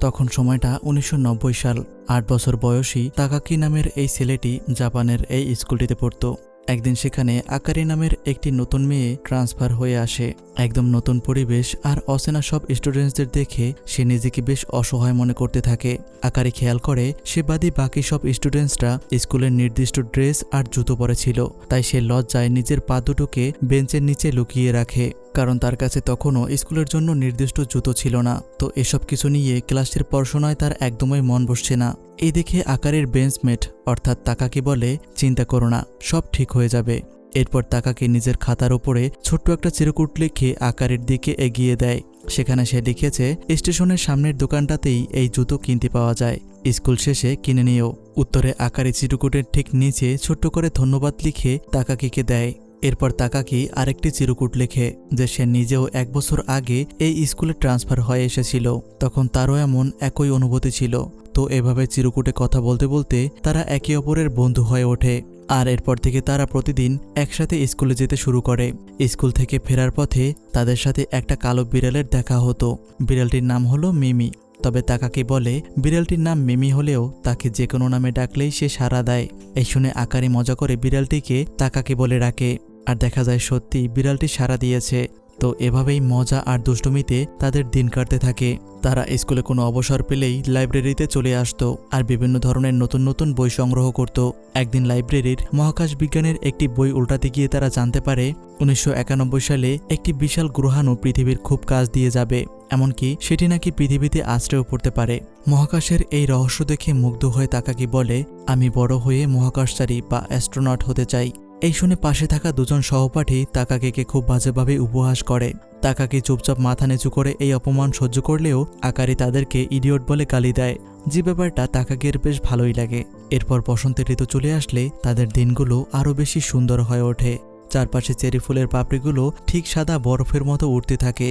তখন সময়টা 1990 সাল। 8 বছর বয়সী তাকাকি নামের এই ছেলেটি জাপানের এই স্কুলটিতে পড়তো। একদিন সেখানে আকারি নামের একটি নতুন মেয়ে ট্রান্সফার হয়ে আসে। একদম নতুন পরিবেশ আর অচেনা সব স্টুডেন্টসদের দেখে সে নিজেকে বেশ অসহায় মনে করতে থাকে। আকারি খেয়াল করে সে বাদী বাকি সব স্টুডেন্টসরা স্কুলের নির্দিষ্ট ড্রেস আর জুতো পরেছিল, তাই সে লজ্জায় নিজের পা দুটোকে বেঞ্চের নিচে লুকিয়ে রাখে, কারণ তার কাছে তখনও স্কুলের জন্য নির্দিষ্ট জুতো ছিল না। তো এসব কিছু নিয়ে ক্লাসের পড়াশোনায় তার একদমই মন বসছে না। এই দেখে আকারের বেঞ্চমেট অর্থাৎ তাকাকি বলে, চিন্তা করো না, সব ঠিক হয়ে যাবে। এরপর তাকাকি নিজের খাতার উপরে ছোট্ট একটা চিরকুট লিখে আকারের দিকে এগিয়ে দেয়। সেখানে সে লিখেছে, স্টেশনের সামনের দোকানটাতেই এই জুতো কিনতে পাওয়া যায়, স্কুল শেষে কিনে নিও। উত্তরে আকারি চিরকুটের ঠিক নিচে ছোট্ট করে ধন্যবাদ লিখে তাকাকিকে দেয়। এরপর তাকাকি আরেকটি চিরকুট লেখে যে সে নিজেও 1 বছর আগে এই স্কুলে ট্রান্সফার হয়ে এসেছিল, তখন তারও এমন একই অনুভূতি ছিল। তো এভাবে চিরকুটে কথা বলতে বলতে তারা একে অপরের বন্ধু হয়ে ওঠে। আর এরপর থেকে তারা প্রতিদিন একসাথে স্কুলে যেতে শুরু করে। স্কুল থেকে ফেরার পথে তাদের সাথে একটা কালো বিড়ালের দেখা হতো। বিড়ালটির নাম হলো মিমি। তবে তাকাকি বলে বিড়ালটির নাম মিমি হলেও তাকে যে কোনো নামে ডাকলেই সে সাড়া দেয়। এই শুনে আকারি মজা করে বিড়ালটিকে তাকাকি বলে ডাকে, আর দেখা যায় সত্যি বিড়ালটি সাড়া দিয়েছে। তো এভাবেই মজা আর দুষ্টুমিতে তাদের দিন কাটতে থাকে। তারা স্কুলে কোনো অবসর পেলেই লাইব্রেরিতে চলে আসতো আর বিভিন্ন ধরনের নতুন নতুন বই সংগ্রহ করত। একদিন লাইব্রেরির মহাকাশ বিজ্ঞানের একটি বই উল্টাতে গিয়ে তারা জানতে পারে 1991 সালে একটি বিশাল গ্রহাণু পৃথিবীর খুব কাছ দিয়ে যাবে, এমনকি সেটি নাকি পৃথিবীতে আশ্রয় পড়তে পারে। মহাকাশের এই রহস্য দেখে মুগ্ধ হয়ে তাকাকি বলে, আমি বড় হয়ে মহাকাশচারী বা অ্যাস্ট্রোনট হতে চাই। এই শুনে পাশে থাকা দুজন সহপাঠী তাকাকিকে খুব বাজেভাবে উপহাস করে। তাকাকি চুপচাপ মাথা নিচু করে এই অপমান সহ্য করলেও আকারি তাদেরকে ইডিয়ট বলে গালি দেয়, যে ব্যাপারটা তাকাকির বেশ ভালোই লাগে। এরপর বসন্তের ঋতু চলে আসলে তাদের দিনগুলো আরও বেশি সুন্দর হয়ে ওঠে। চারপাশে চেরি ফুলের পাপড়িগুলো ঠিক সাদা বরফের মতো উড়তে থাকে।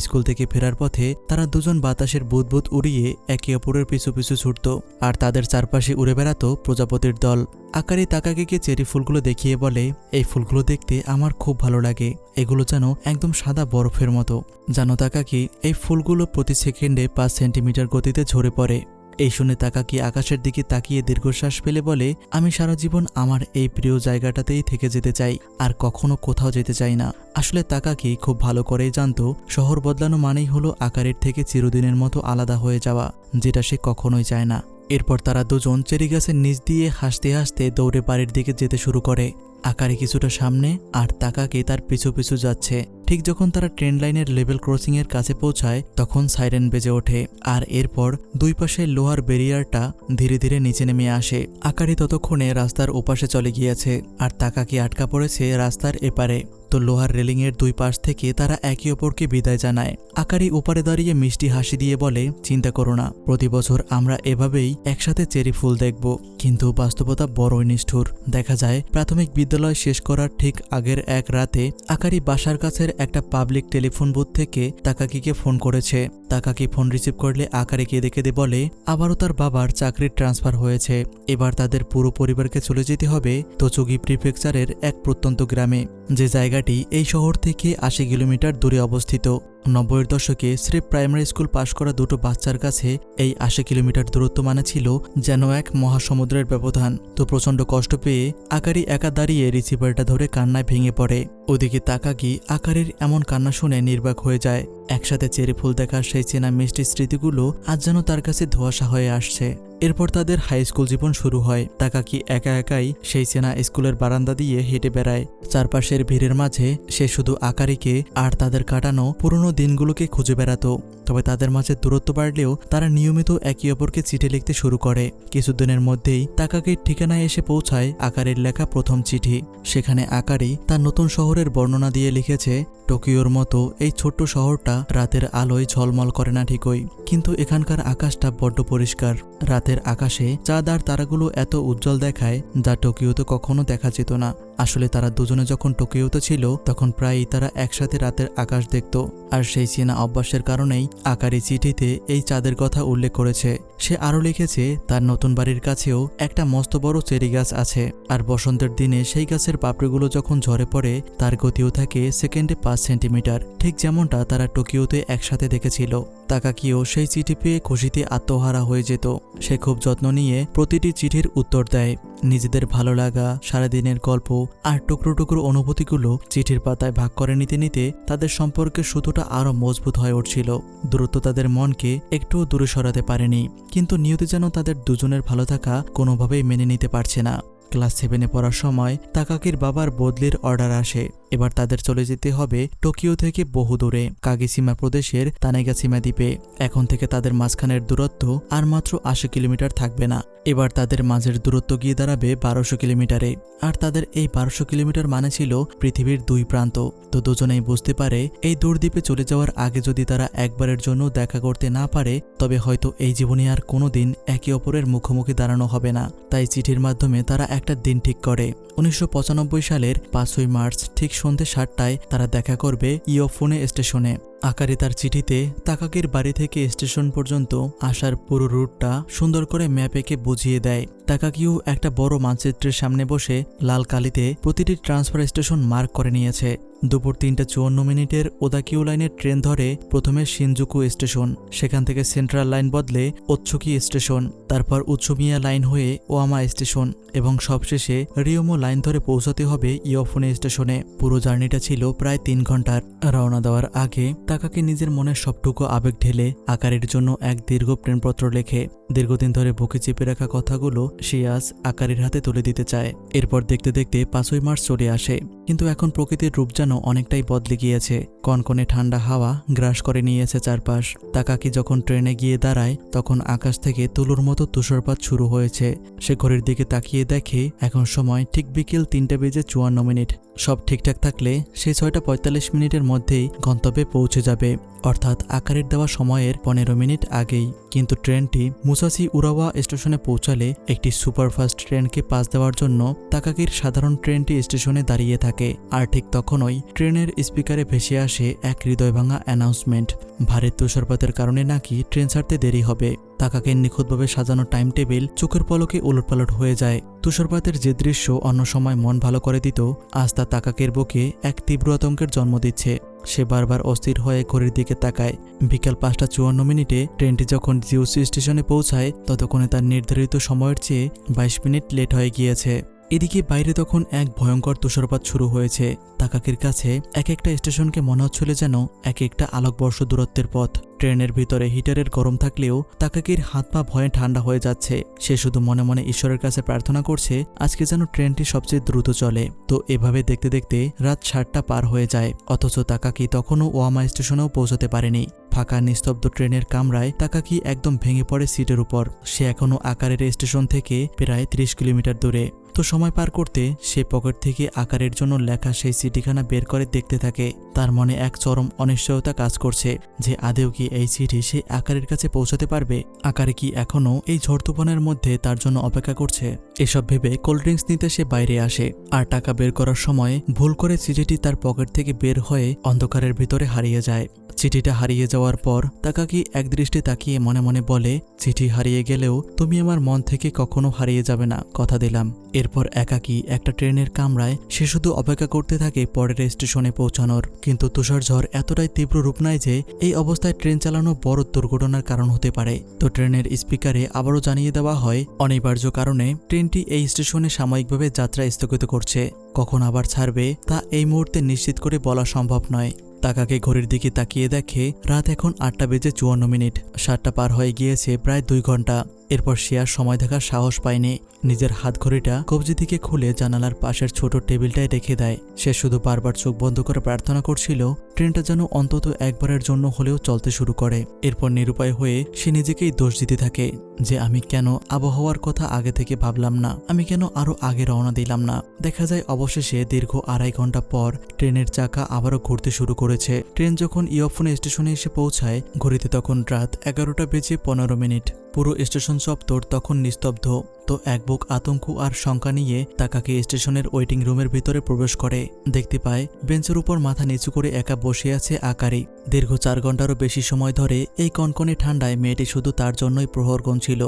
স্কুল থেকে ফেরার পথে তারা দুজন বাতাসের বুদবুদ উড়িয়ে একে অপরের পিছু পিছু ছুটত, আর তাদের চারপাশে উড়ে বেড়াতো প্রজাপতির দল। আকারি তাকাকিকে চেরি ফুলগুলো দেখিয়ে বলে, এই ফুলগুলো দেখতে আমার খুব ভালো লাগে, এগুলো যেন একদম সাদা বরফের মতো। জানো তাকাকি, এই ফুলগুলো প্রতি সেকেন্ডে 5 সেন্টিমিটার গতিতে ঝরে পড়ে। এই শুনে তাকাকি আকাশের দিকে তাকিয়ে দীর্ঘশ্বাস ফেলে বলে, আমি সারা জীবন আমার এই প্রিয় জায়গাটাতেই থেকে যেতে চাই, আর কখনো কোথাও যেতে চাই না। আসলে তাকাকি খুব ভালো করেই জানতো শহর বদলানো মানেই হলো আকারের থেকে চিরদিনের মতো আলাদা হয়ে যাওয়া, যেটা সে কখনোই চায় না। এরপর তারা দুজন চেরি গাছের নিচ দিয়ে হাসতে হাসতে দৌড়ে বাড়ির দিকে যেতে শুরু করে। আকারি কিছুটা সামনে আর তাকাকি তার পিছু পিছু যাচ্ছে। ঠিক যখন তারা ট্রেন লাইনের লেভেল ক্রসিং এর কাছে পৌঁছায় তখন সাইরেন বেজে ওঠে, আর এরপর দুই পাশে লোহার ব্যারিয়ারটা ধীরে ধীরে নিচে নেমে আসে। আকারি ততক্ষণে রাস্তার ওপাশে চলে গিয়েছে আর তাকাকি আটকা পড়েছে রাস্তার এপারে। তো লোহার রেলিং এর দুই পাশ থেকে তারা একে অপরকে বিদায় জানায়। আকারি ওপারে দাঁড়িয়ে মিষ্টি হাসি দিয়ে বলে, চিন্তা করো না, প্রতি বছর আমরা এভাবেই একসাথে চেরি ফুল দেখব। কিন্তু বাস্তবতা বড়ই নিষ্ঠুর। দেখা যায় প্রাথমিক বিদ্যালয় শেষ করার ঠিক আগের এক রাতে আকারি বাসার কাছের একটা পাবলিক টেলিফোন বুথ থেকে তাকাকিকে ফোন করেছে। তাকাকি ফোন রিসিভ করলে আকারি কেঁদে কেঁদে বলে আবারও তার বাবার চাকরির ট্রান্সফার হয়েছে। এবার তাদের পুরো পরিবারকে চলে যেতে হবে তোচুগি প্রিফেকচারের এক প্রত্যন্ত গ্রামে, যে জায়গাটি এই শহর থেকে 80 কিলোমিটার দূরে অবস্থিত। 90-এর দশকে স্রেফ প্রাইমারি স্কুল পাশ করা দুটো বাচ্চার কাছে এই 80 কিলোমিটার দূরত্ব মানে ছিল যেন এক মহাসমুদ্রের ব্যবধান। তো প্রচন্ড কষ্ট পেয়ে আকারি একা দাঁড়িয়ে রিসিভারটা ধরে কান্নায় ভেঙে পড়ে। ওদিকে তাকাকি আকারের এমন কান্না শুনে নির্বাক হয়ে যায়। একসাথে চেরি ফুল দেখার সেই চেনা মিষ্টি স্মৃতিগুলো আজ যেন তার কাছে ধোঁয়াশা হয়ে আসছে। এরপর তাদের হাই স্কুল জীবন শুরু হয়। তাকাকি একা একাই সেই চেনা স্কুলের বারান্দা দিয়ে হেঁটে বেড়ায়। চারপাশের ভিড়ের মাঝে সে শুধু আকারিকে আর তাদের কাটানো পুরনো দিনগুলোকে খুঁজে বেড়াতো। তবে তাদের মাঝে দূরত্ব বাড়লেও তারা নিয়মিত একে অপরকে চিঠি লিখতে শুরু করে। কিছুদিনের মধ্যেই তাকাকির ঠিকানায় এসে পৌঁছায় আকারের লেখা প্রথম চিঠি। সেখানে আকারি তার নতুন শহরের বর্ণনা দিয়ে লিখেছে, টোকিওর মতো এই ছোট্ট শহরটা রাতের আলোয় ঝলমল করে না ঠিকই, কিন্তু এখানকার আকাশটা বড্ড পরিষ্কার। রাতের আকাশে চাঁদ আর তারাগুলো এত উজ্জ্বল দেখায় যা টোকিওতে কখনো দেখা যেত না। আসলে তারা দুজনে যখন টোকিওতে ছিল তখন প্রায়ই তারা একসাথে রাতের আকাশ দেখত, আর সেই চেনা অভ্যাসের কারণেই আকারি চিঠিতে এই চাঁদের কথা উল্লেখ করেছে। সে আরও লিখেছে তার নতুন বাড়ির কাছেও একটা মস্ত বড় চেরি গাছ আছে, আর বসন্তের দিনে সেই গাছের পাপড়িগুলো যখন ঝরে পড়ে তার গতিও থাকে সেকেন্ডে 5 সেন্টিমিটার, ঠিক যেমনটা তারা টোকিওতে একসাথে দেখেছিল। তাকাকিও সেই চিঠি পেয়ে খুশিতে আত্মহারা হয়ে যেত। সে খুব যত্ন নিয়ে প্রতিটি চিঠির উত্তর দেয়। নিজেদের ভালো লাগা, সারাদিনের গল্প আর টুকরো টুকরো অনুভূতিগুলো চিঠির পাতায় ভাগ করে নিতে নিতে তাদের সম্পর্কের সুতোটা আরও মজবুত হয়ে উঠছিল। দূরত্ব তাদের মনকে একটুও দূরে সরাতে পারেনি, কিন্তু নিয়তি যেন তাদের দুজনের ভালো থাকা কোনোভাবেই মেনে নিতে পারছে না। ক্লাস 7-এ পড়ার সময় তাকাকির বাবার বদলির অর্ডার আসে। এবার তাদের চলে যেতে হবে টোকিও থেকে বহু দূরে কাগিসিমা প্রদেশের তানেগাসিমা দ্বীপে। এখন থেকে তাদের মাঝখানের দূরত্ব আর মাত্র 80 কিলোমিটার থাকবে না, এবার তাদের মাঝের দূরত্ব গিয়ে দাঁড়াবে 1200 কিলোমিটারে। আর তাদের এই 1200 কিলোমিটার মানে ছিল পৃথিবীর 2 প্রান্ত। তো দুজনেই বুঝতে পারে এই দূর দ্বীপে চলে যাওয়ার আগে যদি তারা একবারের জন্য দেখা করতে না পারে, তবে হয়তো এই জীবনে আর কোনোদিন একে অপরের মুখোমুখি দাঁড়ানো হবে না। তাই চিঠির মাধ্যমে তারা একটা দিন ঠিক করে। 1995 সালের 5ই মার্চ ঠিক সন্ধ্যে 7টায় তারা দেখা করবে ইয়োফুনে স্টেশনে। আকারি তার চিঠিতে তাকাকির বাড়ি থেকে স্টেশন পর্যন্ত আসার পুরো রুটটা সুন্দর করে ম্যাপ এঁকে বুঝিয়ে দেয়। তাকাকিও একটা বড় মানচিত্রের সামনে বসে লাল কালিতে প্রতিটি ট্রান্সফার স্টেশন মার্ক করে নিয়েছে। দুপুর 3:54 ওদাকিও লাইনের ট্রেন ধরে প্রথমে শিনজুকু স্টেশন, সেখান থেকে সেন্ট্রাল লাইন বদলে ওৎসুকি স্টেশন, তারপর উৎসুমিয়া লাইন হয়ে ওয়ামা স্টেশন এবং সবশেষে রিওমো লাইন ধরে পৌঁছাতে হবে ইয়োফুনে স্টেশনে। পুরো জার্নিটা ছিল প্রায় 3 ঘন্টার। রওনা দেওয়ার আগে তাকাকি নিজের মনের সবটুকু আবেগ ঢেলে আকারির জন্য এক দীর্ঘ প্রেমপত্র লেখে। দীর্ঘদিন ধরে বুকে চেপে রাখা কথাগুলো সে আজ আকারির হাতে তুলে দিতে চায়। এরপর দেখতে দেখতে 5ই মার্চ চলে আসে, কিন্তু এখন প্রকৃতির রূপ যেন অনেকটাই বদলে গিয়েছে। কনকনে ঠান্ডা হাওয়া গ্রাস করে নিয়েছে চারপাশ। তাকাকি যখন ট্রেনে গিয়ে দাঁড়ায় তখন আকাশ থেকে তুলোর মতো তুষারপাত শুরু হয়েছে। সে ঘড়ির দিকে তাকিয়ে দেখে এখন সময় ঠিক বিকেল 3:54। সব ঠিকঠাক থাকলে সে 6:45 মধ্যেই গন্তব্যে পৌঁছে যাবে, অর্থাৎ আকারের দেওয়া সময়ের 15 মিনিট আগেই। কিন্তু ট্রেনটি মুসাসি উরাওয়া স্টেশনে পৌঁছালে একটি সুপারফাস্ট ট্রেনকে পাস দেওয়ার জন্য তাকাকির সাধারণ ট্রেনটি স্টেশনে দাঁড়িয়ে থাকে। আর ঠিক তখনই ট্রেনের স্পিকারে ভেসে আসে এক হৃদয়ভাঙা অ্যানাউন্সমেন্ট। ভারী তুষারপাতের কারণে নাকি ট্রেন ছাড়তে দেরি হবে। তাকাকির নিখুঁতভাবে সাজানো টাইম টেবিল চোখের পলকে উলটপালট হয়ে যায়। তুষারপাতের যে দৃশ্য অন্য সময় মন ভালো করে দিত, আজ তা তাকাকির বুকে এক তীব্র আতঙ্কের জন্ম দিচ্ছে। সে বারবার অস্থির হয়ে ঘড়ির দিকে তাকায়। বিকাল 5:54 ট্রেনটি যখন জিউসি স্টেশনে পৌঁছায় ততক্ষণে তার নির্ধারিত সময়ের চেয়ে 22 মিনিট লেট হয়ে গিয়েছে। এদিকে বাইরে তখন এক ভয়ঙ্কর তুষারপাত শুরু হয়েছে। তাকাকির কাছে এক একটা স্টেশনকে মনে হচ্ছিল যেন এক একটা আলোকবর্ষ দূরত্বের পথ। ট্রেনের ভিতরে হিটারের গরম থাকলেও তাকাকির হাত পা ভয়ে ঠান্ডা হয়ে যাচ্ছে। সে শুধু মনে মনে ঈশ্বরের কাছে প্রার্থনা করছে আজকে যেন ট্রেনটি সবচেয়ে দ্রুত চলে। তো এভাবে দেখতে দেখতে রাত 7টা পার হয়ে যায়, অথচ তাকাকি তখনও ওয়ামা স্টেশনেও পৌঁছাতে পারেনি। ফাঁকা নিস্তব্ধ ট্রেনের কামরায় তাকাকি একদম ভেঙে পড়ে সিটের উপর। সে এখনও আকারের স্টেশন থেকে প্রায় 30 কিলোমিটার দূরে। তো সময় পার করতে সে পকেট থেকে আকারের জন্য লেখা সেই চিঠিখানা বের করে দেখতে থাকে। তার মনে এক চরম অনিশ্চয়তা কাজ করছে যে আদেও কি এই চিঠি সে আকারের কাছে পৌঁছাতে পারবে। আকারে কি এখনও এই ঝড় তুফানের মধ্যে তার জন্য অপেক্ষা করছে? এসব ভেবে কোল্ড ড্রিঙ্কস নিতে সে বাইরে আসে। আর টাকা বের করার সময় ভুল করে চিঠিটি তার পকেট থেকে বের হয়ে অন্ধকারের ভিতরে হারিয়ে যায়। চিঠিটা হারিয়ে যাওয়ার পর তাকাকি একদৃষ্টে তাকিয়ে মনে মনে বলে, চিঠি হারিয়ে গেলেও তুমি আমার মন থেকে কখনো হারিয়ে যাবে না, কথা দিলাম। এরপর একাকি একটা ট্রেনের কামরায় সে শুধু অপেক্ষা করতে থাকে পরের স্টেশনে পৌঁছানোর। কিন্তু তুষার ঝড় এতটাই তীব্র রূপ নেয় যে এই অবস্থায় ট্রেন চালানো বড় দুর্ঘটনার কারণ হতে পারে। তো ট্রেনের স্পিকারে আবারও জানিয়ে দেওয়া হয় অনিবার্য কারণে ট্রেনটি এই স্টেশনে সাময়িকভাবে যাত্রা স্থগিত করছে। কখন আবার ছাড়বে তা এই মুহূর্তে নিশ্চিত করে বলা সম্ভব নয়। তাকাকে ঘড়ির দিকে তাকিয়ে দেখে রাত এখন 8:54। 7টা পার হয়ে গিয়েছে প্রায় 2 ঘন্টা। এরপর সে আর সময় দেখার সাহস পায়নি। নিজের হাত ঘড়িটা কবজি থেকে খুলে জানালার পাশের ছোট টেবিলটায় রেখে দেয়। সে শুধু বারবার চোখ বন্ধ করে প্রার্থনা করছিল ট্রেনটা যেন অন্তত একবারের জন্য হলেও চলতে শুরু করে। এরপর নিরুপায় হয়ে সে নিজেকেই দোষ দিতে থাকে যে আমি কেন আবহাওয়ার কথা আগে থেকে ভাবলাম না, আমি কেন আরো আগে রওনা দিলাম না। দেখা যায় অবশেষে দীর্ঘ 2.5 ঘন্টা পর ট্রেনের চাকা আবারও ঘুরতে শুরু করেছে। ট্রেন যখন ইয়োফুনে স্টেশনে এসে পৌঁছায় ঘড়িতে তখন রাত 11:15। পুরো স্টেশন চত্বর তখন নিস্তব্ধ। তো এক বুক আতঙ্ক আর শঙ্কা নিয়ে তাকাকে স্টেশনের ওয়েটিং রুমের ভিতরে প্রবেশ করে। দেখতে পায় বেঞ্চের উপর মাথা নিচু করে একা বসে আছে আকারি। দীর্ঘ 4 ঘন্টারও বেশি সময় ধরে এই কনকনে ঠান্ডায় মেয়েটি শুধু তার জন্যই প্রহর গুনছিল।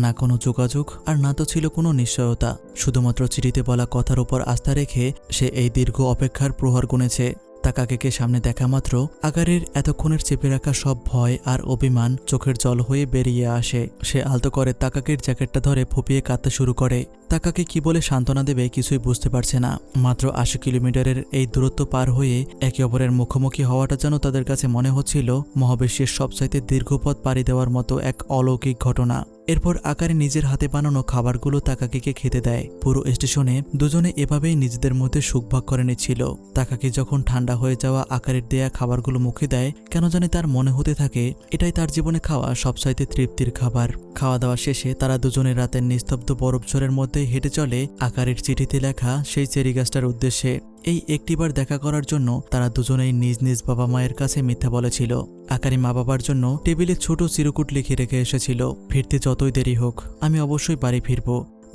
না কোনো যোগাযোগ আর না তো ছিল কোনো নিশ্চয়তা। শুধুমাত্র চিঠিতে বলা কথার উপর আস্থা রেখে সে এই দীর্ঘ অপেক্ষার প্রহর গুনেছে। তাকাকিকে সামনে দেখা মাত্র আকারির এতক্ষণের চেপে রাখা সব ভয় আর অভিমান চোখের জল হয়ে বেরিয়ে আসে। সে আলতো করে তাকাকির জ্যাকেটটা ধরে ফুপিয়ে কাঁদতে শুরু করে। তাকাকি কি বলে সান্ত্বনা দেবে কিছুই বুঝতে পারছে না। মাত্র ৮০ কিলোমিটারের এই দূরত্ব পার হয়ে একে অপরের মুখোমুখি হওয়াটা যেন তাদের কাছে মনে হচ্ছিল মহাবিশ্বের সবচাইতে দীর্ঘ পথ পাড়ি দেওয়ার মতো এক অলৌকিক ঘটনা। এরপর আকারে নিজের হাতে বানানো খাবারগুলো তাকাকিকে খেতে দেয়। পুরো স্টেশনে দুজনে এভাবেই নিজেদের মধ্যে সুখভাগ করে নিচ্ছিল। তাকাকি যখন ঠান্ডা হয়ে যাওয়া আকারের দেয়া খাবারগুলো মুখে দেয়, কেন জানি তার মনে হতে থাকে এটাই তার জীবনে খাওয়া সবচাইতে তৃপ্তির খাবার। খাওয়া দাওয়া শেষে তারা দুজনে রাতের নিস্তব্ধ বরফঝড়ের মধ্যে হেঁটে চলে আকারের চিঠিতে লেখা সেই চেরি গাছটার উদ্দেশ্যে। এই একটিবার দেখা করার জন্য তারা দুজনেই নিজ নিজ বাবা মায়ের কাছে মিথ্যা বলেছিল। আকারি মা বাবার জন্য টেবিলে ছোট চিরকুট লিখে রেখে এসেছিল, ফিরতে যতই দেরি হোক আমি অবশ্যই বাড়ি ফিরব।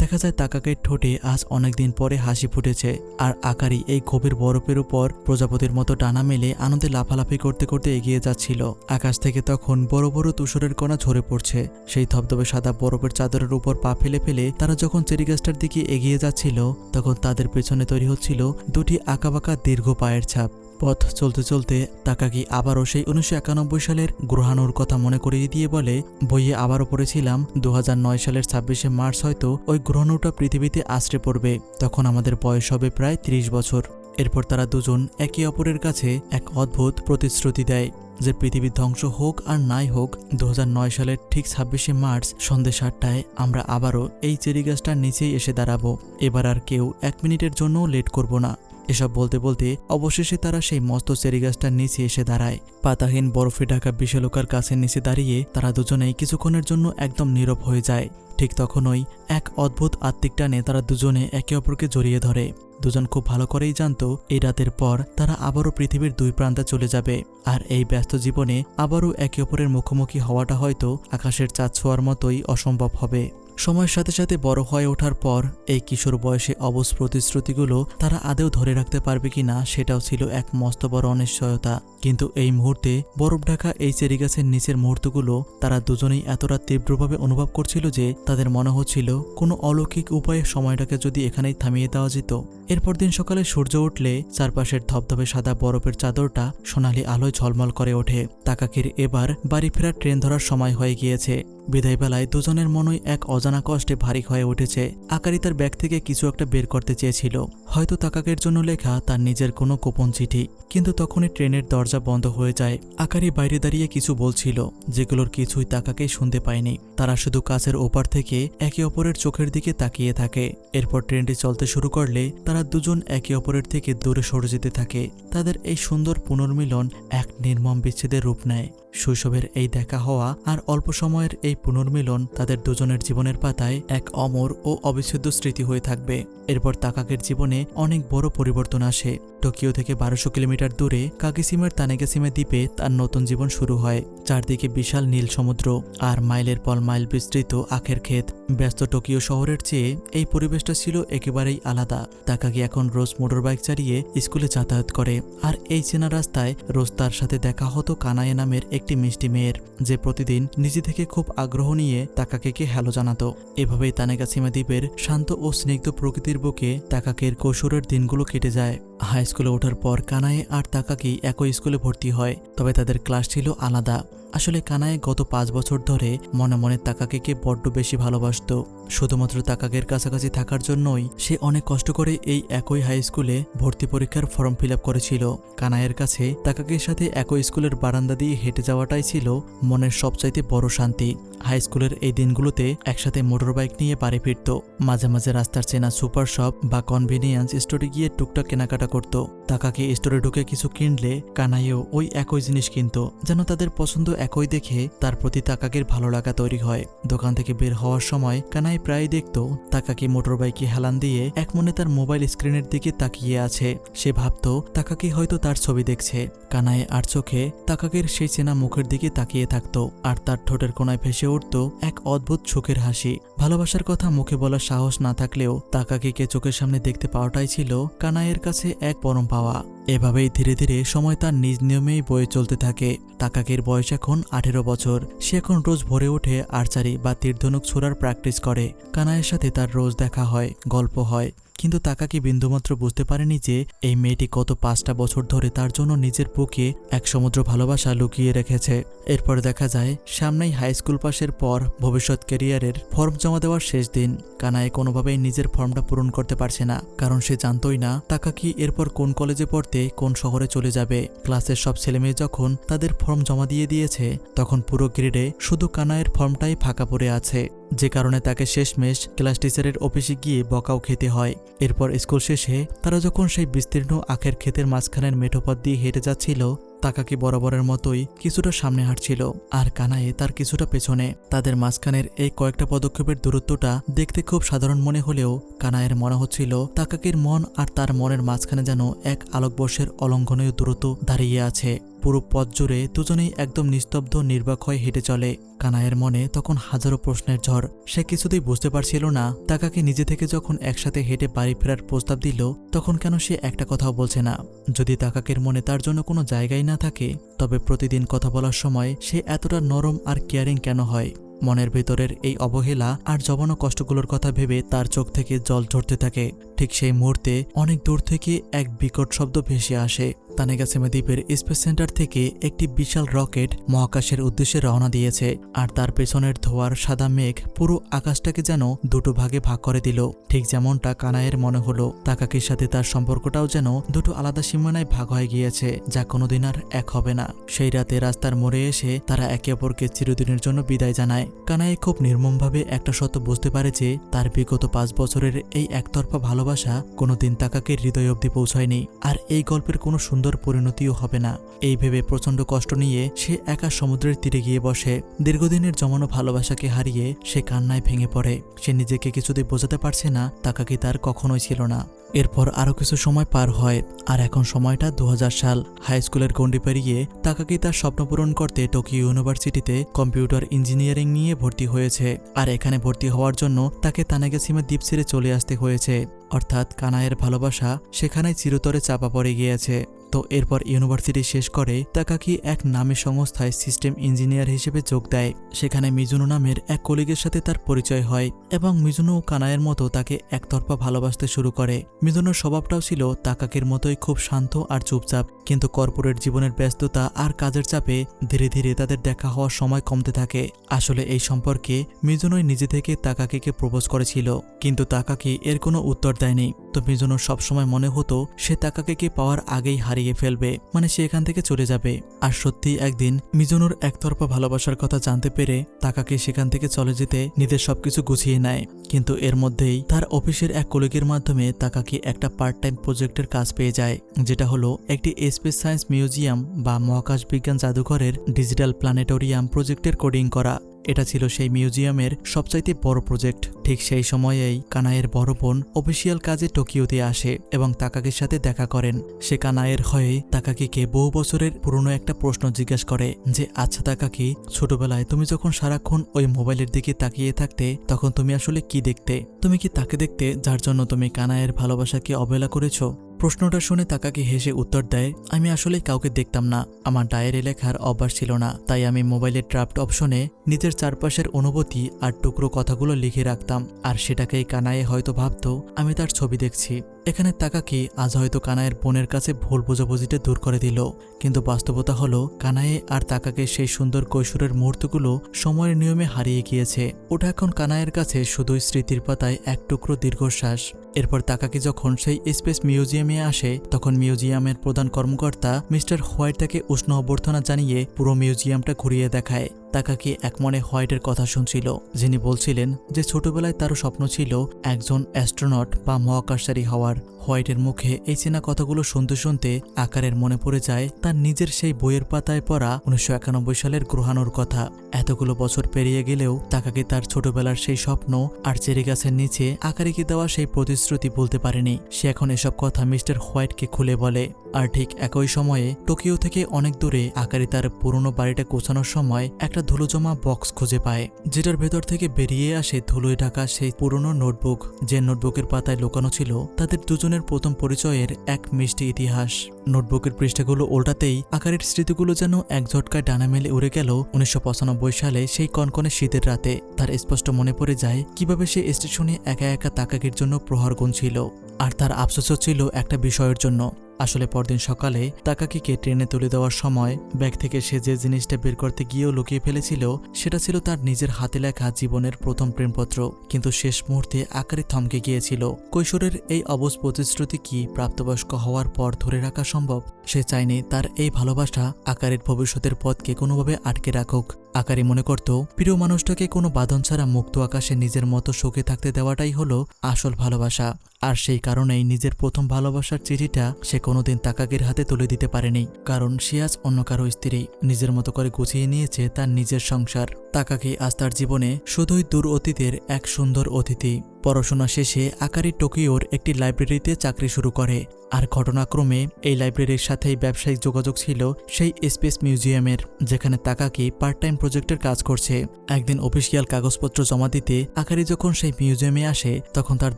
দেখা যায় তাকাকের ঠোঁটে আজ অনেকদিন পরে হাসি ফুটেছে, আর আকারি এই গভীর বরফের উপর প্রজাপতির মতো ডানা মেলে আনন্দে লাফালাফি করতে করতে এগিয়ে যাচ্ছিল। আকাশ থেকে তখন বড় বড় তুষারের কণা ঝরে পড়ছে। সেই ধবধবে সাদা বরফের চাদরের উপর পা ফেলে ফেলে তারা যখন চেরি গাছটার দিকে এগিয়ে যাচ্ছিল, তখন তাদের পেছনে তৈরি হচ্ছিল দুটি আঁকাবাঁকা দীর্ঘ পায়ের ছাপ। পথ চলতে চলতে তাকাকি আবারও সেই 1991 সালের গ্রহাণুর কথা মনে করিয়ে দিয়ে বলে, বইয়ে আবারও পড়েছিলাম 2009 সালের 26শে মার্চ হয়তো ওই গ্রহাণুটা পৃথিবীতে আছড়ে পড়বে, তখন আমাদের বয়স হবে প্রায় 30 বছর। এরপর তারা দুজন একে অপরের কাছে এক অদ্ভুত প্রতিশ্রুতি দেয় যে পৃথিবী ধ্বংস হোক আর নাই হোক 2009 সালের ঠিক 26শে মার্চ সন্ধ্যে 7টায় আমরা আবারও এই চেরি গাছটার নিচেই এসে দাঁড়াবো। এবার আর কেউ 1 মিনিটের জন্যও লেট করব না। এসব বলতে বলতে অবশেষে তারা সেই মস্ত চেরি গাছটার নিচে এসে দাঁড়ায়। পাতাহীন বরফে ঢাকা বিশালকার কাছে নিচে দাঁড়িয়ে তারা দুজনেই কিছুক্ষণের জন্য একদম নীরব হয়ে যায়। ঠিক তখনই এক অদ্ভুত আত্মিক টানে তারা দুজনে একে অপরকে জড়িয়ে ধরে। দুজন খুব ভালো করেই জানতো এই রাতের পর তারা আবারও পৃথিবীর দুই প্রান্তে চলে যাবে, আর এই ব্যস্ত জীবনে আবারও একে অপরের মুখোমুখি হওয়াটা হয়তো আকাশের চাঁদ ছোঁয়ার মতোই অসম্ভব হবে। সময়ের সাথে সাথে বড় হয়ে ওঠার পর এই কিশোর বয়সে অবুঝ প্রতিশ্রুতিগুলো তারা আদৌ ধরে রাখতে পারবে কিনা সেটাও ছিল এক মস্ত বড় অনিশ্চয়তা। কিন্তু এই মুহূর্তে বরফ ঢাকা এই চেরি গাছের নিচের মুহূর্তগুলো তারা দুজনেই এতটা তীব্রভাবে অনুভব করছিল যে তাদের মনে হচ্ছিল কোনো অলৌকিক উপায়ে সময়টাকে যদি এখানেই থামিয়ে দেওয়া যেত। এরপর দিন সকালে সূর্য উঠলে চারপাশের ধবধবে সাদা বরফের চাদরটা সোনালি আলোয় ঝলমল করে ওঠে। তাকাকির এবার বাড়ি ফেরার ট্রেন ধরার সময় হয়ে গিয়েছে। বিদায় বেলায় দুজনের মনই এক অজানা কষ্টে ভারী হয়ে উঠেছে। আকারি তার ব্যাগ থেকে কিছু একটা বের করতে চেয়েছিল, হয়তো তাকাকের জন্য লেখা তার নিজের কোনো গোপন চিঠি, কিন্তু তখনই ট্রেনের দরজা বন্ধ হয়ে যায়। আকারি বাইরে দাঁড়িয়ে কিছু বলছিল, যেগুলোর কিছুই তাকাকে শুনতে পায়নি। তারা শুধু কাছের ওপার থেকে একে অপরের চোখের দিকে তাকিয়ে থাকে। এরপর ট্রেনটি চলতে শুরু করলে তারা দুজন একে অপরের থেকে দূরে সরে যেতে থাকে। তাদের এই সুন্দর পুনর্মিলন এক নির্মম বিচ্ছেদের রূপ নেয়। শৈশবের এই দেখা হওয়া আর অল্প সময়ের এই পুনর্মিলন তাদের দুজনের জীবনের পাতায় এক অমর ও অবিচ্ছেদ্য স্মৃতি হয়ে থাকবে। এরপর তাকাকের জীবনে অনেক বড় পরিবর্তন আসে। টোকিও থেকে 1200 কিলোমিটার দূরে কাগিসিমার তানেগাসিমা দ্বীপে তার নতুন জীবন শুরু হয়। চারদিকে বিশাল নীল সমুদ্র আর মাইলের পর মাইল বিস্তৃত আখের ক্ষেত। ব্যস্ত টোকিও শহরের চেয়ে এই পরিবেশটা ছিল একেবারেই আলাদা। তাকাকি এখন রোজ মোটরবাইক চালিয়ে স্কুলে যাতায়াত করে, আর এই চেনা রাস্তায় রোজ তার সাথে দেখা হতো কানায়ে নামের একটি মিষ্টি মেয়ের, যে প্রতিদিন নিজে থেকে খুব আগ্রহ নিয়ে তাকাকে হ্যালো জানাতো। এভাবেই তানেগাসিমা দ্বীপের শান্ত ও স্নিগ্ধ প্রকৃতির বুকে তাকাকের কৈশোরের দিনগুলো কেটে যায়। হাই স্কুলে ওঠার পর কানায়ে আর তাকাকি একই স্কুলে ভর্তি হয়, তবে তাদের ক্লাস ছিল আলাদা। আসলে কানায়ে গত 5 বছর ধরে মনে মনে তাকাকে বড্ড বেশি ভালোবাসত। শুধুমাত্র তাকাকের কাছাকাছি থাকার জন্যই সে অনেক কষ্ট করে এই একই হাই স্কুলে ভর্তি পরীক্ষার ফর্ম ফিল আপ করেছিল। কানায়ের কাছে তাকাকের সাথে একই স্কুলের বারান্দা দিয়ে হেঁটে যাওয়াটাই ছিল মনের সবচাইতে বড় শান্তি। হাই স্কুলের এই দিনগুলোতে একসাথে মোটরবাইক নিয়ে বাড়ি ফিরত। মাঝে মাঝে রাস্তার চেনা সুপার শপ বা কনভিনিয়েন্স স্টোরে গিয়ে টুকটাক কেনাকাটা করত। তাকাকে স্টোরে ঢুকে কিছু কিনলে কানাইও ওই একই জিনিস কিনত, যেন তাদের পছন্দ একই দেখে তার প্রতি তাকাকের ভালো লাগা তৈরি হয়। দোকান থেকে বের হওয়ার সময় কানাই প্রায় দেখত তাকাকি মোটরবাইকে হেলান দিয়ে এক মনে তার মোবাইল স্ক্রিনের দিকে তাকিয়ে আছে। সে ভাবত তাকাকি হয়তো তার ছবি দেখছে। কানাই আর চোখে তাকাকের সেই চেনা মুখের দিকে তাকিয়ে থাকত, আর তার ঠোঁটের কোনায় ভেসে উঠত এক অদ্ভুত সুখের হাসি। ভালোবাসার কথা মুখে বলার সাহস না থাকলেও তাকাকিকে চোখের সামনে দেখতে পাওয়াটাই ছিল কানাইয়ের কাছে এক পরম পাওয়া। এভাবেই ধীরে ধীরে সময় তার নিজ নিয়মেই বয়ে চলতে থাকে। তাকাকির বয়স এখন 18 বছর। সে এখন রোজ ভোরে উঠে আর্চারি বা তীরধনুক ছোড়ার প্র্যাকটিস করে। কানাইয়ের সাথে তার রোজ দেখা হয়, গল্প হয়। কিন্তু তাকাকি বিন্দুমাত্র বুঝতে পারেনি যে এই মেয়েটি গত 5টা বছর ধরে তার জন্য নিজের বুকে এক সমুদ্র ভালোবাসা লুকিয়ে রেখেছে। এরপর দেখা যায় সামনেই হাই স্কুল পাশের পর ভবিষ্যৎ ক্যারিয়ারের ফর্ম জমা দেওয়ার শেষ দিন। কানায়ে কোনোভাবেই নিজের ফর্মটা পূরণ করতে পারছে না, কারণ সে জানতোই না তাকাকি এরপর কোন কলেজে পড়তে কোন শহরে চলে যাবে। ক্লাসের সব ছেলেমেয়ে যখন তাদের ফর্ম জমা দিয়ে দিয়েছে তখন পুরো গ্রেডে শুধু কানায়ের ফর্মটাই ফাঁকা পড়ে আছে, যে কারণে তাকে শেষমেশ ক্লাস টিচারের অফিসে গিয়ে বকাও খেতে হয়। এরপর স্কুল শেষে তারা যখন সেই বিস্তীর্ণ আখের ক্ষেতের মাঝখানের মেঠোপথ দিয়ে হেঁটে যাচ্ছিল, তাকাকি বরাবরের মতোই কিছুটা সামনে হাঁটছিল আর কানায়ে তার কিছুটা পেছনে। তাদের মাঝখানের এই কয়েকটা পদক্ষেপের দূরত্বটা দেখতে খুব সাধারণ মনে হলেও কানায়ের মনে হচ্ছিল তাকাকির মন আর তার মনের মাঝখানে যেন এক আলোকবর্ষের অলঙ্ঘনীয় দূরত্ব দাঁড়িয়ে আছে। পুরো পথ জুড়ে দুজনেই একদম নিস্তব্ধ নির্বাক হয়ে হেঁটে চলে। কানায়ের মনে তখন হাজারো প্রশ্নের ঝড়। সে কিছুতেই বুঝতে পারছিল না তাকাকি নিজে থেকে যখন একসাথে হেঁটে বাড়ি ফেরার প্রস্তাব দিল তখন কেন সে একটা কথাও বলছে না। যদি তাকাকির মনে তার জন্য কোনো জায়গাই না থাকে তবে প্রতিদিন কথা বলার সময় সে এতটা নরম আর কেয়ারিং কেন হয়? মনের ভেতরের এই অবহেলা আর জমানো কষ্টগুলোর কথা ভেবে তার চোখ থেকে জল ঝরতে থাকে। ঠিক সেই মুহূর্তে অনেক দূর থেকে এক বিকট শব্দ ভেসে আসে। তানেগাসিমা দ্বীপের স্পেস সেন্টার থেকে একটি বিশাল রকেট মহাকাশের উদ্দেশ্যে রওনা দিয়েছে, আর তার পেছনের ধোয়ার সাদা মেঘ পুরো আকাশটাকে যেন দুটো ভাগে ভাগ করে দিল। ঠিক যেমনটা কানায়ের মনে হলো, তাকাকির সাথে তার সম্পর্কটাও যেন দুটো আলাদা সীমানায় ভাগ হয়ে গিয়েছে, যা কোনোদিন আর এক হবে না। সেই রাতে রাস্তার মোড়ে এসে তারা একে অপরকে চিরদিনের জন্য বিদায় জানায়। কানায়ে খুব নির্মমভাবে একটা সত্য বুঝতে পারে যে তার বিগত 5 বছরের এই একতরফা ভালোবাসা কোনোদিন তাকাকির হৃদয় অবধি পৌঁছায়নি, আর এই গল্পের কোনো সুন্দর পরিণতিও হবে না। এই ভেবে প্রচন্ড কষ্ট নিয়ে সে একা সমুদ্রের তীরে গিয়ে বসে। দীর্ঘদিনের জমানো ভালোবাসাকে হারিয়ে সে কান্নায় ভেঙে পড়ে। সে নিজেকে কিছুতেই বোঝাতে পারছে না তাকাকি তার কখনোই ছিল না। এরপর আরও কিছু সময় পার হয়, আর এখন সময়টা 2000 সাল। হাই স্কুলের গণ্ডি পেরিয়ে তাকাকি তার স্বপ্ন পূরণ করতে টোকিও ইউনিভার্সিটিতে কম্পিউটার ইঞ্জিনিয়ারিং নিয়ে ভর্তি হয়েছে। আর এখানে ভর্তি হওয়ার জন্য তাকে তানেগাসিমা দ্বীপ ছেড়ে চলে আসতে হয়েছে, অর্থাৎ কানায়ের ভালোবাসা সেখানেই চিরতরে চাপা পড়ে গিয়েছে। তো এরপর ইউনিভার্সিটি শেষ করে তাকাকি এক নামী সংস্থায় সিস্টেম ইঞ্জিনিয়ার হিসেবে যোগ দেয়। সেখানে মিজুনো নামের এক কলিগের সাথে তার পরিচয় হয় এবং মিজুনো কানায়ের মতো তাকে একতরফা ভালোবাসতে শুরু করে। মিজুনোর স্বভাবটাও ছিল তাকাকির মতোই খুব শান্ত আর চুপচাপ, কিন্তু কর্পোরেট জীবনের ব্যস্ততা আর কাজের চাপে ধীরে ধীরে তাদের দেখা হওয়ার সময় কমতে থাকে। আসলে এই সম্পর্কে মিজুনোই নিজে থেকে তাকাকিকে প্রপোজ করেছিল, কিন্তু তাকাকি এর কোনো উত্তর দেয়নি। তো মিজুনোর সবসময় মনে হতো সে তাকাকিকে পাওয়ার আগেই হারিয়ে ফেলবে, মানে সে এখান থেকে চলে যাবে। আর সত্যি একদিন মিজুনোর একতরফা ভালোবাসার কথা জানতে পেরে তাকাকি সেখান থেকে চলে যেতে নিজের সবকিছু গুছিয়ে নেয়। কিন্তু এর মধ্যেই তার অফিসের এক কলিগের মাধ্যমে তাকাকি একটা পার্ট টাইম প্রজেক্টের কাজ পেয়ে যায়, যেটা হলো একটি স্পেস সায়েন্স মিউজিয়াম বা মহাকাশ বিজ্ঞান জাদুঘরের ডিজিটাল প্ল্যানেটোরিয়াম প্রজেক্টের কোডিং করা। এটা ছিল সেই মিউজিয়ামের সবচাইতে বড় প্রজেক্ট। ঠিক সেই সময়েই কানায়ের বড় বোন অফিসিয়াল কাজে টোকিওতে আসে এবং তাকাকির সাথে দেখা করেন। সে কানায়ের হয়ে তাকাকিকে বহু বছরের পুরনো একটা প্রশ্ন জিজ্ঞাসা করে যে, আচ্ছা তাকাকি, ছোটবেলায় তুমি যখন সারাক্ষণ ওই মোবাইলের দিকে তাকিয়ে থাকতে তখন তুমি আসলে কি দেখতে? তুমি কি তাকে দেখতে যার জন্য তুমি কানায়ের ভালোবাসাকে অবহেলা করেছো? প্রশ্নটা শুনে তাকাকি হেসে উত্তর দেয়, আমি আসলে কাউকে দেখতাম না। আমার ডায়েরি লেখার অভ্যাস ছিল না, তাই আমি মোবাইলের ড্রাফট অপশনে নিজের চারপাশের অনুভূতি আর টুকরো কথাগুলো লিখে রাখতাম, আর সেটাকেই কানায়ে হয়তো ভাবতো আমি তার ছবি দেখছি। এখানে তাকাকি আজ হয়তো কানায়ের বোনের কাছে ভুল বোঝাবুঝিটা দূর করে দিল, কিন্তু বাস্তবতা হলো কানায়ে আর তাকাকে সেই সুন্দর কৈশোরের মুহূর্তগুলো সময়ের নিয়মে হারিয়ে গিয়েছে। ওটা এখন কানায়ের কাছে শুধুই স্মৃতির পাতায় এক টুকরো দীর্ঘশ্বাস। এরপর তাকাকি যখন সেই স্পেস মিউজিয়ামে আসে তখন মিউজিয়ামের প্রধান কর্মকর্তা মিস্টার হোয়াইট তাকে উষ্ণ অভ্যর্থনা জানিয়ে পুরো মিউজিয়ামটা ঘুরিয়ে দেখায়। তাকাকি একমনে হোয়াইটের কথা শুনছিল, যিনি বলছিলেন যে ছোটবেলায় তারও স্বপ্ন ছিল একজন অ্যাস্ট্রোনট বা মহাকাশচারী হওয়ার। হোয়াইটের মুখে এই চেনা কথাগুলো শুনতে শুনতে আকারের মনে পড়ে যায় তার নিজের সেই বইয়ের পাতায় পড়া 1991 সালের গ্রহাণুর কথা। এতগুলো বছর পেরিয়ে গেলেও তাকাকি তার ছোটবেলার সেই স্বপ্ন আর চেরি গাছের নিচে আকারিকে দেওয়া সেই প্রতিশ্রুতি বলতে পারেনি। সে এখন এসব কথা মিস্টার হোয়াইটকে খুলে বলে। আর ঠিক একই সময়ে টোকিও থেকে অনেক দূরে আকারি তার পুরনো বাড়িটা গোছানোর সময় একটা ধুলোজমা বক্স খুঁজে পায়, যেটার ভেতর থেকে বেরিয়ে আসে ধুলোয় ঢাকা সেই পুরনো নোটবুক। যে নোটবুকের পাতায় লুকানো ছিল তাদের দুজনের প্রথম পরিচয়ের এক মিষ্টি ইতিহাস। নোটবুকের পৃষ্ঠাগুলো উল্টাতেই আকারের স্মৃতিগুলো যেন এক ঝটকায় ডানা মেলে উড়ে গেল 1995 সালে সেই কনকনে শীতের রাতে। তার স্পষ্ট মনে পড়ে যায় কিভাবে সে স্টেশনে একা একা তাকাকির জন্য প্রহর গুনছিল। আর তার আফসোসও ছিল একটা বিষয়ের জন্য। আসলে পরদিন সকালে তাকাকিকে ট্রেনে তুলে দেওয়ার সময় ব্যাগ থেকে সে যে জিনিসটা বের করতে গিয়েও লুকিয়ে ফেলেছিল সেটা ছিল তার নিজের হাতে লেখা জীবনের প্রথম প্রেমপত্র। কিন্তু শেষ মুহূর্তে আকারি থমকে গিয়েছিল। কৈশোরের এই অবুঝ প্রতিশ্রুতি কি প্রাপ্তবয়স্ক হওয়ার পর ধরে রাখা সম্ভব? সে চায়নি তার এই ভালোবাসা আকারের ভবিষ্যতের পথকে কোনোভাবে আটকে রাখুক। আকারি মনে করত প্রিয় মানুষটাকে কোনো বাঁধন ছাড়া মুক্ত আকাশে নিজের মতো সুখে থাকতে দেওয়াটাই হলো আসল ভালোবাসা। আর সেই কারণেই নিজের প্রথম ভালোবাসার চিঠিটা সে কোনোদিন তাকাকির হাতে তুলে দিতে পারেনি, কারণ সে আজ অন্য কারো স্ত্রী। নিজের মতো করে গুছিয়ে নিয়েছে তার নিজের সংসার। তাকাকি আজ তার জীবনে শুধুই দূর অতীতের এক সুন্দর অতিথি। পড়াশোনা শেষে আকারি টোকিওর একটি লাইব্রেরিতে চাকরি শুরু করে। আর ঘটনাক্রমে এই লাইব্রেরির সাথেই ব্যবসায়িক যোগাযোগ ছিল সেই স্পেস মিউজিয়ামের, যেখানে তাকাকি পার্ট টাইম প্রজেক্টের কাজ করছে। একদিন অফিসিয়াল কাগজপত্র জমা দিতে আকারি যখন সেই মিউজিয়ামে আসে তখন তার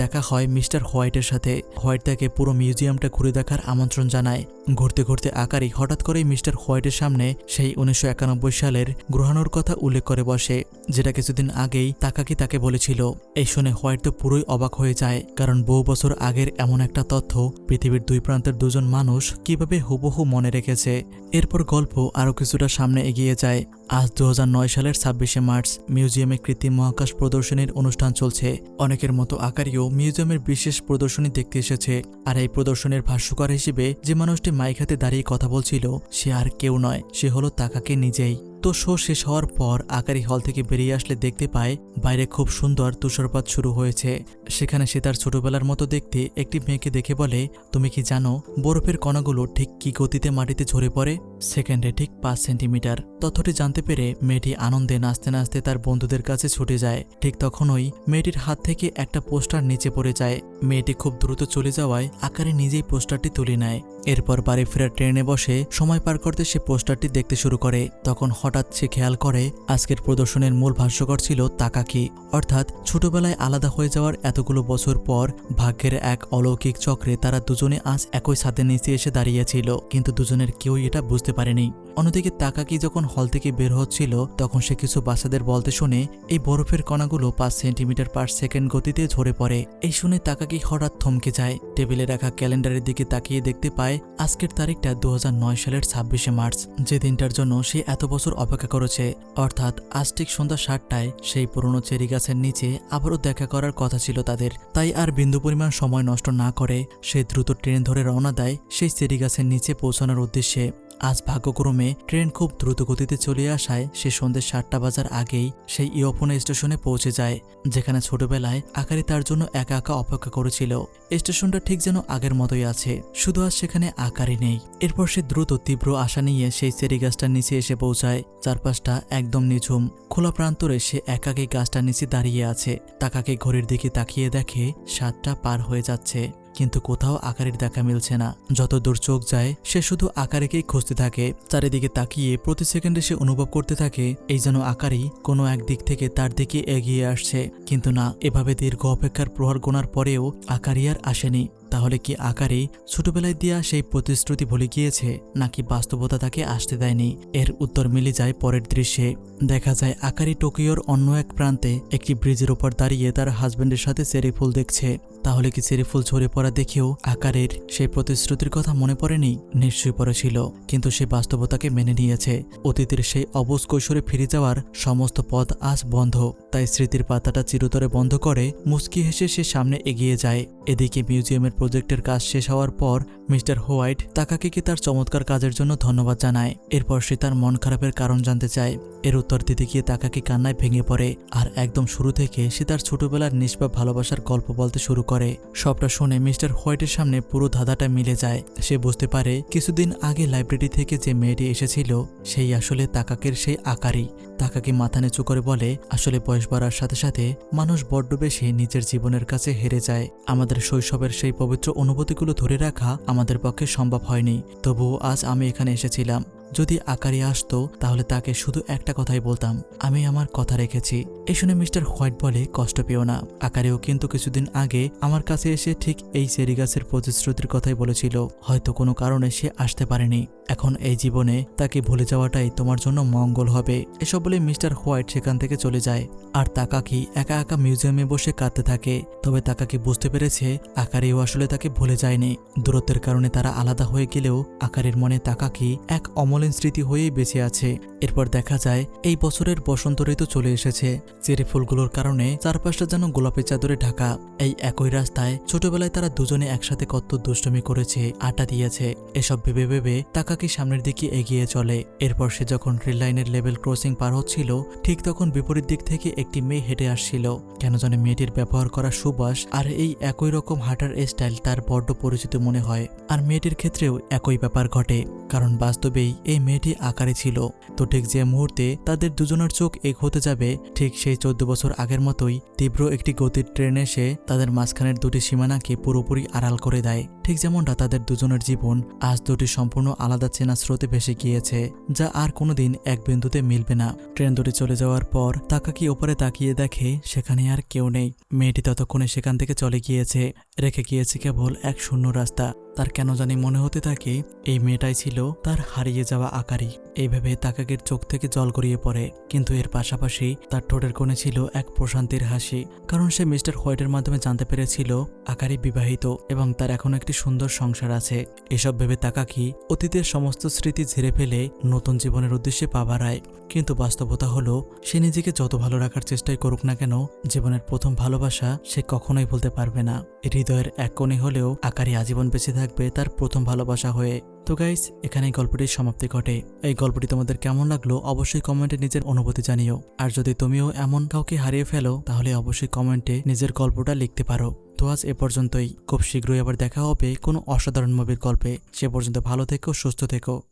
দেখা হয় মিস্টার হোয়াইটের সাথে। হোয়াইট তাকে পুরো মিউজিয়ামটা ঘুরে দেখার আমন্ত্রণ জানায়। ঘুরতে ঘুরতে আকারি হঠাৎ করেই মিস্টার হোয়াইটের সামনে সেই 1991 সালের গ্রহাণুর কথা উল্লেখ করে বসে, যেটা কিছুদিন আগেই তাকাকি তাকে বলেছিল। এই শুনে হোয়াইট তো পুরোই অবাক হয়ে যায়, কারণ বহু বছর আগের এমন একটা তথ্য পৃথিবীর দুই প্রান্তের দুজন মানুষ কিভাবে হুবহু মনে রেখেছে। এরপর গল্প আরও কিছুটা সামনে এগিয়ে যায়। আজ 2009 সালের 26শে মার্চ মিউজিয়ামে কৃত্রিম মহাকাশ প্রদর্শনীর অনুষ্ঠান চলছে। অনেকের মতো আকারিও মিউজিয়ামের বিশেষ প্রদর্শনী দেখতে এসেছে। আর এই প্রদর্শনীর ভাষ্যকার হিসেবে যে মানুষটি মাইক হাতে দাঁড়িয়ে কথা বলছিল সে আর কেউ নয়, সে হলো তাকাকি নিজেই। তো শো শেষ হওয়ার পর আকারি হল থেকে বেরিয়ে আসলে দেখতে পায় বাইরে খুব সুন্দর তুষারপাত শুরু হয়েছে। সেখানে সে তার ছোটবেলার মতো দেখতে একটি মেয়েকে দেখে বলে, তুমি কি জানো বরফের কণাগুলো ঠিক কি গতিতে মাটিতে ঝরে পড়ে? সেকেন্ডে ঠিক 5 সেন্টিমিটার। তথ্যটি জানতে পেরে মেয়েটি আনন্দে নাচতে নাচতে তার বন্ধুদের কাছে ছুটে যায়। ঠিক তখনই মেয়েটির হাত থেকে একটা পোস্টার নিচে পড়ে যায়। মেয়েটি খুব দ্রুত চলে যাওয়ায় আকারি নিজেই পোস্টারটি তুলে নেয়। এরপর বাড়ি ফেরার ট্রেনে বসে সময় পার করতে সে পোস্টারটি দেখতে শুরু করে। তখন হঠাৎ সে খেয়াল করে আজকের প্রদর্শনের মূল ভাষ্যকর ছিল তাকাকি। অর্থাৎ ছোটবেলায় আলাদা হয়ে যাওয়ার এতগুলো বছর পর ভাগ্যের এক অলৌকিক চক্রে তারা দুজনে আজ একই ছাদের নিচে এসে দাঁড়িয়েছিল, কিন্তু দুজনের কেউই এটা বুঝতে পারেনি। অন্যদিকে তাকাকি যখন হল থেকে বের হচ্ছিল তখন সে কিছু বাচ্চাদের বলতে শুনে এই বরফের কণাগুলো 5 সেন্টিমিটার পার সেকেন্ড গতিতে ঝরে পড়ে। এই শুনে তাকাকি হঠাৎ থমকে যায়। টেবিলে রাখা ক্যালেন্ডারের দিকে তাকিয়ে দেখতে পায় আজকের তারিখটা 2009 সালের 26শে মার্চ, যে দিনটার জন্য সে এত বছর অপেক্ষা করেছে। অর্থাৎ আজ ঠিক সন্ধ্যা 7টায় সেই পুরনো চেরি গাছের নিচে আবারও দেখা করার কথা ছিল তাদের। তাই আর বিন্দু পরিমাণ সময় নষ্ট না করে সে দ্রুত ট্রেন ধরে রওনা দেয় সেই চেরি গাছের নিচে পৌঁছানোর উদ্দেশ্যে। আজ ভাগ্যক্রমে ট্রেন খুব দ্রুত গতিতে চলে আসায় সে সন্ধ্যে 7টা বাজার আগেই সেই ইয়োফোনে স্টেশনে পৌঁছে যায়, যেখানে ছোটবেলায় আকারি তার জন্য একা একা অপেক্ষা করেছিল। স্টেশনটা ঠিক যেন আগের মতোই আছে, শুধু আজ সেখানে আকারি নেই। এরপর সে দ্রুত তীব্র আশা নিয়ে সেই চেরি গাছটার নিচে এসে পৌঁছায়। চারপাশটা একদম নিঝুম, খোলা প্রান্তরে সে একাকী গাছটার নিচে দাঁড়িয়ে আছে। তাকাকে ঘড়ির দিকে তাকিয়ে দেখে 7টা পার হয়ে যাচ্ছে, কিন্তু কোথাও আকারির দেখা মিলছে না। যত দূর চোখ যায় সে শুধু আকারিকেই খুঁজতে থাকে। চারিদিকে তাকিয়ে প্রতি সেকেন্ডে সে অনুভব করতে থাকে এই যেন আকারি কোনো একদিক থেকে তার দিকে এগিয়ে আসছে। কিন্তু না, এভাবে দীর্ঘ অপেক্ষার প্রহর গোনার পরেও আকারি আর আসেনি। তাহলে কি আকারি ছোটবেলায় দেয়া সেই প্রতিশ্রুতি ভুলে গিয়েছে, নাকি বাস্তবতা তাকে আসতে দেয়নি? এর উত্তর মিলে যায় পরের দৃশ্যে। দেখা যায় আকারি টোকিওর অন্য এক প্রান্তে একটি ব্রিজের ওপর দাঁড়িয়ে তার হাজবেন্ডের সাথে চেরি ফুল দেখছে। তাহলে কি চেরি ফুল ঝরে পড়া দেখেও আকারের সেই প্রতিশ্রুতির কথা মনে পড়েনি? নিশ্চয়ই পড়েছিল, কিন্তু সে বাস্তবতাকে মেনে নিয়েছে। অতীতের সেই অবুঝ কৈশোরে ফিরে যাওয়ার সমস্ত পথ আজ বন্ধ। তাই স্মৃতির পাতাটা চিরতরে বন্ধ করে মুচকি হেসে সে সামনে এগিয়ে যায়। এদিকে মিউজিয়ামের প্রজেক্টের কাজ শেষ হওয়ার পর মিস্টার হোয়াইট তাকাকিকে তার চমৎকার কাজের জন্য ধন্যবাদ জানায়। এরপর সে তার মন খারাপের কারণ জানতে চায়। এর উত্তর দিতে গিয়ে তাকাকি কান্নায় ভেঙে পড়ে। আর একদম শুরু থেকে সে তার ছোটবেলার নিষ্পাপ ভালোবাসার গল্প বলতে শুরু করে। সবটা শুনে মিস্টার হোয়াইটের সামনে পুরো ধাঁধাটা মিলে যায়। সে বুঝতে পারে কিছুদিন আগে লাইব্রেরি থেকে যে মেয়েটি এসেছিল সেই আসলে তাকাকের সেই আকারি। তাকাকি মাথা নিচু করে বলে, আসলে বয়স বাড়ার সাথে সাথে মানুষ বড্ড বেশি নিজের জীবনের কাছে হেরে যায়। আমাদের শৈশবের সেই পবিত্র অনুভূতিগুলো ধরে রাখা আমাদের পক্ষে সম্ভব হয়নি। তবুও আজ আমি এখানে এসেছিলাম যদি আকারি আসতো তাহলে তাকে শুধু একটা কথাই বলতাম, আমি আমার কথা রেখেছি। এই শুনে মিস্টার হোয়াইট বলে, কষ্ট পেও না, আকারিও কিন্তু কিছুদিন আগে আমার কাছে এসে ঠিক এই চেরি গাছের প্রতিশ্রুতির কথাই বলেছিল, হয়তো কোনো কারণে সে আসতে পারেনি। এখন এই জীবনে তাকে ভুলে যাওয়াটাই তোমার জন্য মঙ্গল হবে। এসব বলে মিস্টার হোয়াইট সেখান থেকে চলে যায়। আর তাকাকি একা একা মিউজিয়ামে বসে কাঁদতে থাকে। তবে তাকাকি বুঝতে পেরেছে আকারিও আসলে তাকে ভুলে যায়নি। দূরত্বের কারণে তারা আলাদা হয়ে গেলেও আকারের মনে তাকাকি এক অমলিন স্মৃতি হয়েই বেঁচে আছে। এরপর দেখা যায় এই বছরের বসন্ত ঋতু চলে এসেছে। চেরি ফুলগুলোর কারণে চারপাশটা যেন গোলাপি চাদরে ঢাকা। এই একই রাস্তায় ছোটবেলায় তারা দুজনে একসাথে কত দুষ্টুমি করেছে, আড্ডা দিয়েছে। এসব ভেবে ভেবে তাকাকি সামনের দিকে এগিয়ে চলে। এরপর সে যখন রেল লাইনের লেভেল ক্রসিং পার হচ্ছিল, ঠিক তখন বিপরীত দিক থেকে একটি মেয়ে হেঁটে আসছিল। কেন জানে মেয়েটির ব্যবহার করা সুবাস আর এই একই রকম হাঁটার স্টাইল তার বড্ড পরিচিত মনে হয়। আর মেয়েটির ক্ষেত্রেও একই ব্যাপার ঘটে, কারণ বাস্তবেই এই মেয়েটি আকারে ছিল। তো ঠিক যে মুহূর্তে তাদের দুজনের চোখ এক হতে যাবে, ঠিক সেই 14 বছর আগের মতোই তীব্র একটি গতির ট্রেন এসে তাদের মাঝখানের দুটি সীমানাকে পুরোপুরি আড়াল করে দেয়। ঠিক যেমনটা তাদের দুজনের জীবন আজ দুটি সম্পূর্ণ আলাদা চেনা স্রোতে ভেসে গিয়েছে, যা আর কোনোদিন এক বিন্দুতে মিলবে না। ট্রেন দুটি চলে যাওয়ার পর তাকাকি ওপরে তাকিয়ে দেখে সেখানে আর কেউ নেই। মেয়েটি ততক্ষণে সেখান থেকে চলে গিয়েছে, রেখে গিয়েছে কেবল এক শূন্য রাস্তা। তার কেন জানি মনে হতে থাকে এই মেয়েটাই ছিল তার হারিয়ে যাওয়া আকারি। এইভাবে তাকাকির চোখ থেকে জল গড়িয়ে পড়ে, কিন্তু এর পাশাপাশি তার ঠোঁটের কোণে ছিল এক প্রশান্তির হাসি, কারণ সে মিস্টার হোয়াইটের মাধ্যমে জানতে পেরেছিল আকারি বিবাহিত এবং তার এখন একটি সুন্দর সংসার আছে। এসব ভেবে তাকাকি অতীতের সমস্ত স্মৃতি ঝেড়ে ফেলে নতুন জীবনের উদ্দেশ্যে পা বাড়ায়। কিন্তু বাস্তবতা হলো সে নিজেকে যত ভালো রাখার চেষ্টাই করুক না কেন, জীবনের প্রথম ভালোবাসা সে কখনোই ভুলতে পারবে না। হৃদয়ের এক কোণে হলেও আকারি আজীবন বেঁচে থাকবে তার প্রথম ভালোবাসা হয়ে। তো গাইস, এখানেই গল্পটির সমাপ্তি ঘটে। এই গল্পটি তোমাদের কেমন লাগলো অবশ্যই কমেন্টে নিজের অনুভূতি জানিও। আর যদি তুমিও এমন কাউকে হারিয়ে ফেলো তাহলে অবশ্যই কমেন্টে নিজের গল্পটা লিখতে পারো। তো আজ এ পর্যন্তই, খুব শীঘ্রই আবার দেখা হবে কোনো অসাধারণ মুভির গল্পে। সে পর্যন্ত ভালো থেকো, সুস্থ থেকো।